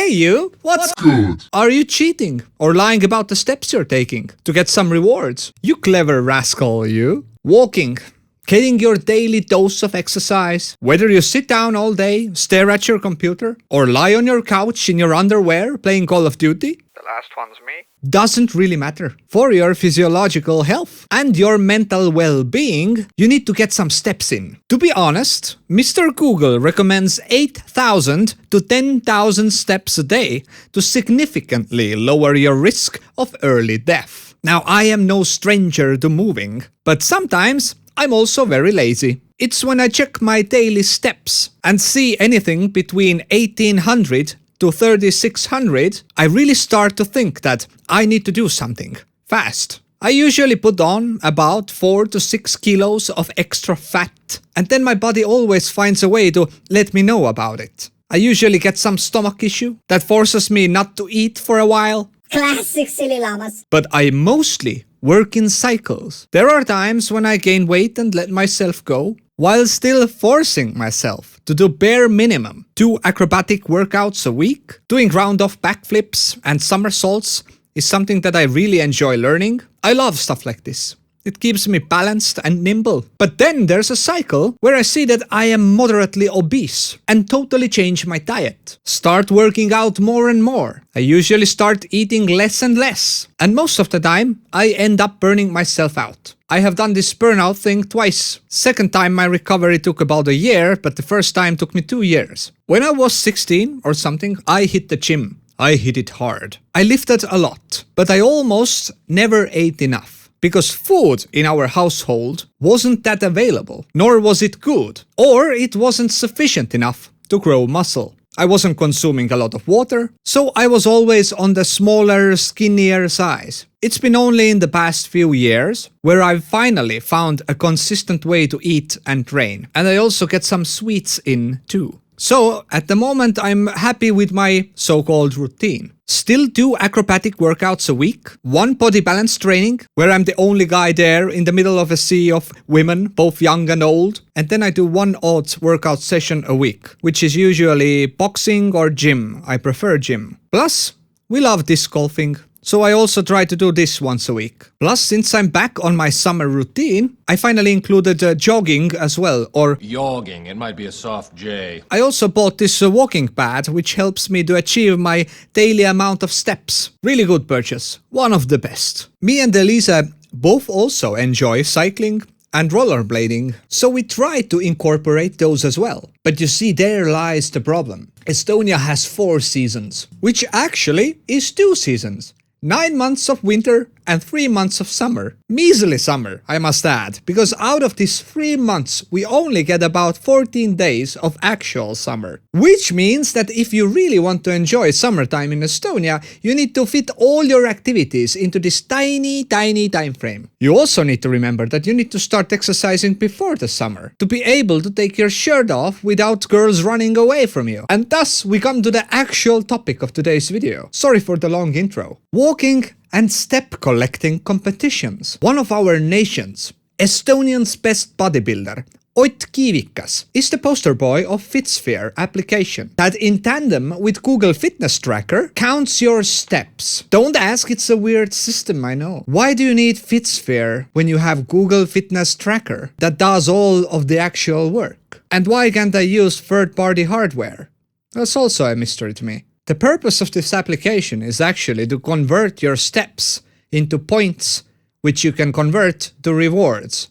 Hey you, what's good? Are you cheating or lying about the steps you're taking to get some rewards? You clever rascal, you. Walking. Getting your daily dose of exercise. Whether you sit down all day, stare at your computer, or lie on your couch in your underwear playing Call of Duty. The last one's me. Doesn't really matter. For your physiological health and your mental well-being, you need to get some steps in. To be honest, Mr. Google recommends 8,000 to 10,000 steps a day to significantly lower your risk of early death. Now, I am no stranger to moving, but sometimes I'm also very lazy. It's when I check my daily steps and see anything between 1,800 to 3,600, I really start to think that I need to do something fast. I usually put on about 4 to 6 kilos of extra fat, and then my body always finds a way to let me know about it. I usually get some stomach issue that forces me not to eat for a while. Classic silly llamas. But I mostly work in cycles. There are times when I gain weight and let myself go, while still forcing myself to do bare minimum 2 acrobatic workouts a week. Doing round-off backflips and somersaults is something that I really enjoy learning. I love stuff like this. It keeps me balanced and nimble. But then there's a cycle where I see that I am moderately obese and totally change my diet. Start working out more and more. I usually start eating less and less. And most of the time, I end up burning myself out. I have done this burnout thing twice. Second time my recovery took about a year, but the first time took me 2 years. When I was 16 or something, I hit the gym. I hit it hard. I lifted a lot, but I almost never ate enough. Because food in our household wasn't that available, nor was it good, or it wasn't sufficient enough to grow muscle. I wasn't consuming a lot of water, so I was always on the smaller, skinnier size. It's been only in the past few years where I've finally found a consistent way to eat and train, and I also get some sweets in too. So, at the moment I'm happy with my so-called routine. Still 2 acrobatic workouts a week, 1 body balance training, where I'm the only guy there in the middle of a sea of women, both young and old, and then I do 1 odd workout session a week, which is usually boxing or gym. I prefer gym. Plus, we love disc golfing. So I also try to do this once a week. Plus, since I'm back on my summer routine, I finally included jogging as well, or yogging. It might be a soft J. I also bought this walking pad, which helps me to achieve my daily amount of steps. Really good purchase. One of the best. Me and Elisa both also enjoy cycling and rollerblading, so we try to incorporate those as well. But you see, there lies the problem. Estonia has 4 seasons, which actually is 2 seasons. 9 months of winter and 3 months of summer. Measly summer, I must add, because out of these 3 months we only get about 14 days of actual summer. Which means that if you really want to enjoy summertime in Estonia, you need to fit all your activities into this tiny time frame. You also need to remember that you need to start exercising before the summer, to be able to take your shirt off without girls running away from you. And thus we come to the actual topic of today's video. Sorry for the long intro. Walking and step collecting competitions. One of our nation's, Estonia's best bodybuilder, Ott Kivikas, is the poster boy of FitSphere application that in tandem with Google Fitness Tracker counts your steps. Don't ask, it's a weird system, I know. Why do you need FitSphere when you have Google Fitness Tracker that does all of the actual work? And why can't I use third-party hardware? That's also a mystery to me. The purpose of this application is actually to convert your steps into points, which you can convert to rewards,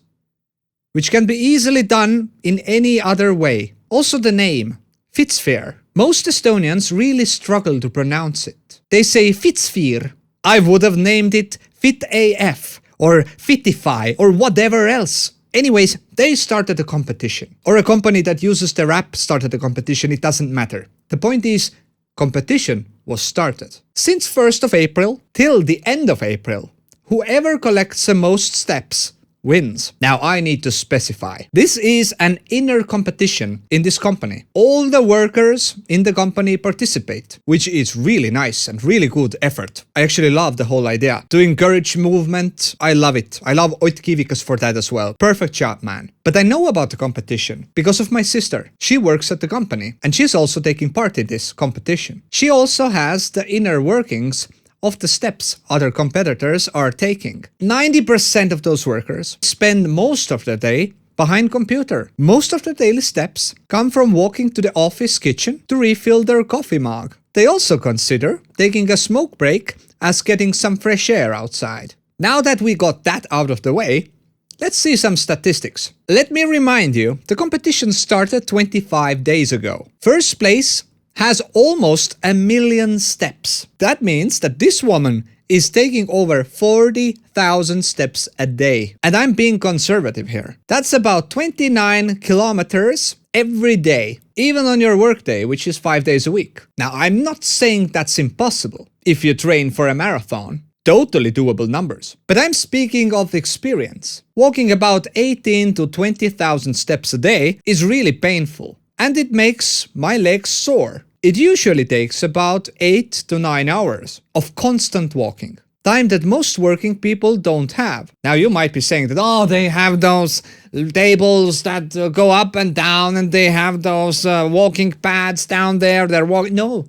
which can be easily done in any other way. Also the name, FitSphere. Most Estonians really struggle to pronounce it. They say FitSphere. I would have named it FitAF or Fitify or whatever else. Anyways, they started a competition. Or a company that uses their app started a competition, it doesn't matter. The point is, competition was started. Since 1st of April till the end of April, whoever collects the most steps wins. Now I need to specify. This is an inner competition in this company. All the workers in the company participate, which is really nice and really good effort. I actually love the whole idea. To encourage movement, I love it. I love Ott Kivikas for that as well. Perfect job, man. But I know about the competition because of my sister. She works at the company and she's also taking part in this competition. She also has the inner workings of the steps other competitors are taking. 90% of those workers spend most of their day behind computer. Most of their daily steps come from walking to the office kitchen to refill their coffee mug. They also consider taking a smoke break as getting some fresh air outside. Now that we got that out of the way, let's see some statistics. Let me remind you, the competition started 25 days ago. First place has almost 1 million steps. That means that this woman is taking over 40,000 steps a day. And I'm being conservative here. That's about 29 kilometers every day, even on your workday, which is 5 days a week. Now, I'm not saying that's impossible if you train for a marathon. Totally doable numbers. But I'm speaking of experience. Walking about 18 to 20,000 steps a day is really painful. And it makes my legs sore. It usually takes about 8 to 9 hours of constant walking. Time that most working people don't have. Now you might be saying that, oh, they have those tables that go up and down and they have those walking pads down there. They're walking. No,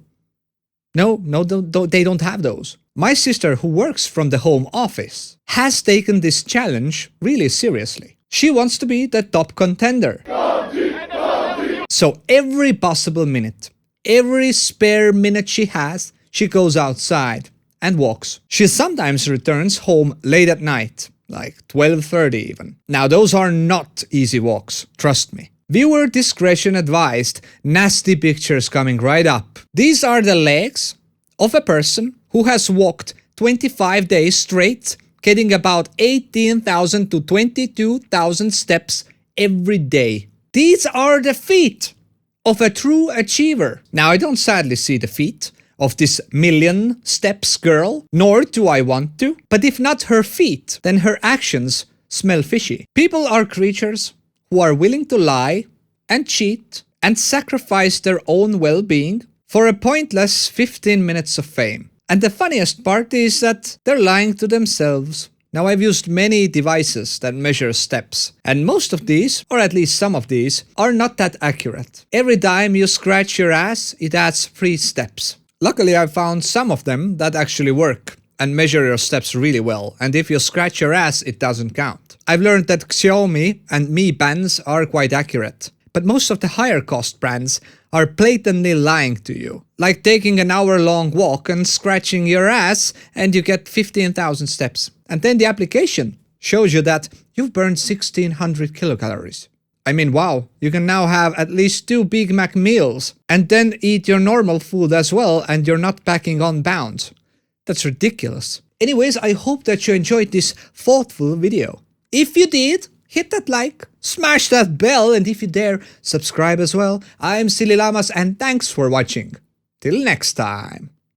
they don't have those. My sister, who works from the home office, has taken this challenge really seriously. She wants to be the top contender. So every possible minute, every spare minute she has, she goes outside and walks. She sometimes returns home late at night, like 12:30 even. Now those are not easy walks, trust me. Viewer discretion advised, nasty pictures coming right up. These are the legs of a person who has walked 25 days straight, getting about 18,000 to 22,000 steps every day. These are the feet of a true achiever. Now, I don't sadly see the feet of this million steps girl, nor do I want to. But if not her feet, then her actions smell fishy. People are creatures who are willing to lie and cheat and sacrifice their own well-being for a pointless 15 minutes of fame. And the funniest part is that they're lying to themselves. Now, I've used many devices that measure steps, and most of these, or at least some of these, are not that accurate. Every time you scratch your ass, it adds 3 steps. Luckily, I found some of them that actually work and measure your steps really well, and if you scratch your ass, it doesn't count. I've learned that Xiaomi and Mi bands are quite accurate, but most of the higher cost brands are blatantly lying to you. Like taking an hour-long walk and scratching your ass and you get 15,000 steps. And then the application shows you that you've burned 1,600 kilocalories. I mean, wow, you can now have at least 2 Big Mac meals and then eat your normal food as well and you're not packing on pounds. That's ridiculous. Anyways, I hope that you enjoyed this thoughtful video. If you did, hit that like, smash that bell, and if you dare, subscribe as well. I'm Silly Lamas and thanks for watching. Till next time.